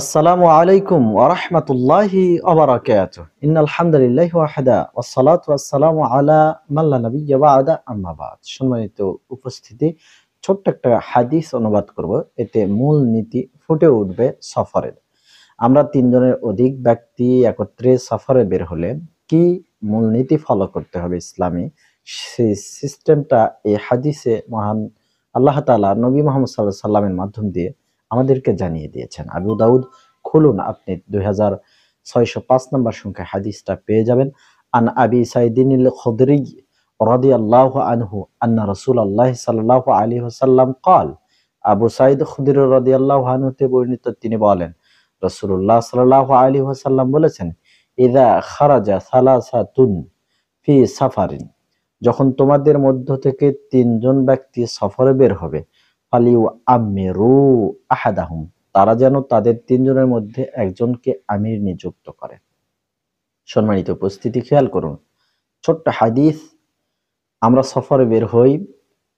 আসসালামু আলাইকুম ওয়া রাহমাতুল্লাহি ওয়া বারাকাতুহু। ইন্নাল হামদুলিল্লাহি ওয়াহদা ওয়াসসালাতু ওয়াসসালামু আলা মান লা নাবিয়্যা বা'দা আম্মা বা'দ। সম্মানিত উপস্থিতি, ছোট্ট একটা হাদিস অনুবাদ করব। এতে মূল নীতি ফুটে উঠবে সফরের। আমরা ৩ জনের অধিক ব্যক্তি একত্রে সফরে বের হলে কি মূলনীতি ফলো করতে হবে ইসলামে, সেই সিস্টেমটা এই হাদিসে মহান আল্লাহ তাআলা নবী মুহাম্মদ সাল্লাল্লাহু আলাইহি সাল্লামের মাধ্যম দিয়ে আমাদেরকে জানিয়ে দিয়েছেন। আবু দাউদ খুলুন, আপনি 2605 নম্বর সংখ্যায় হাদিসটা পেয়ে যাবেন। আন আবি সাইদিনিল খুদরি রাদিয়াল্লাহু আনহু আন্না রাসূলুল্লাহ সাল্লাল্লাহু আলাইহি ওয়াসাল্লাম ক্বাল, আবু সাঈদ খুদরি রাদিয়াল্লাহু আনহু হতে বর্ণিত, তিনি বলেন রাসূলুল্লাহ সাল্লাল্লাহু আলাইহি ওয়াসাল্লাম বলেছেন, ইযা খারাজা সালাসাতুন ফি সাফারিন, যখন তোমাদের মধ্য থেকে ৩ জন ব্যক্তি সফরে বের হবে, ফালিউ আমিরু আহাদাহুম, তারা যেন তাদের ৩ জনের মধ্যে একজনকে আমির নিযুক্ত করে। সম্মানিত উপস্থিতি, খেয়াল করুন, ছোট্ট হাদিস। আমরা সফরে বের হই,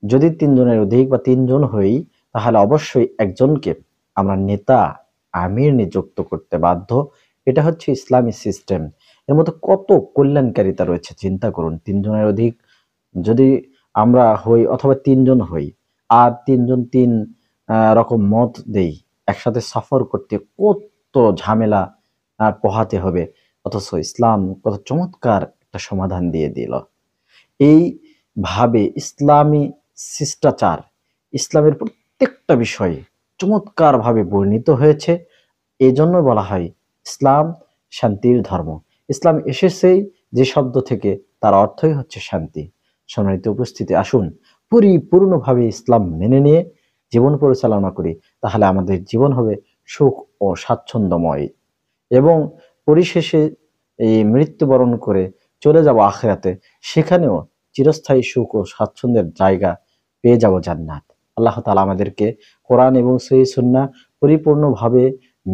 যদি ৩ জনের অধিক বা ৩ জন হই, তাহলে অবশ্যই একজনকে আমরা নেতা, আমির নিযুক্ত করতে বাধ্য। এটা হচ্ছে ইসলামী সিস্টেম। এর মধ্যে কত কল্যাণকারিতা রয়েছে চিন্তা করুন। ৩ জনের অধিক যদি আমরা হই অথবা ৩ জন হই, আর ৩ জন ৩ রকম মত দেই, একসাথে সফর করতে কত ঝামেলা পোহাতে হবে, অথচ ইসলাম কত চমৎকার একটা সমাধান দিয়ে দিল। এইভাবে ইসলামী শিষ্টাচার, ইসলামের প্রত্যেকটা বিষয়ে চমৎকারভাবে বর্ণিত হয়েছে। এজন্য বলা হয় ইসলাম শান্তির ধর্ম। ইসলাম এসেছেই যে শব্দ থেকে, তার অর্থই হচ্ছে শান্তি। সম্মানিত উপস্থিতি, আসুন পরিপূর্ণভাবে ইসলাম মেনে নিয়ে জীবন পরিচালনা করি, তাহলে আমাদের জীবন হবে সুখ ও স্বাচ্ছন্দ্যময়, এবং পরিশেষে এই মৃত্যুবরণ করে চলে যাব আখিরাতে, সেখানেও চিরস্থায়ী সুখ ও স্বাচ্ছন্দ্যের জায়গা পেয়ে যাব, জান্নাত। আল্লাহ তাআলা আমাদেরকে কোরআন এবং সহিহ সুন্নাহ পরিপূর্ণভাবে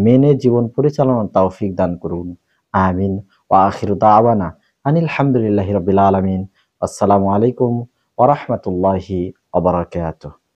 মেনে জীবন পরিচালনার তৌফিক দান করুন। আমিন। ওয়া আখিরু দাওয়ানা আনিল হামদুলিল্লাহি রাব্বিল আলামিন। আসসালামু আলাইকুম ওয়া রাহমাতুল্লাহি ওয়া বারাকাতুহু।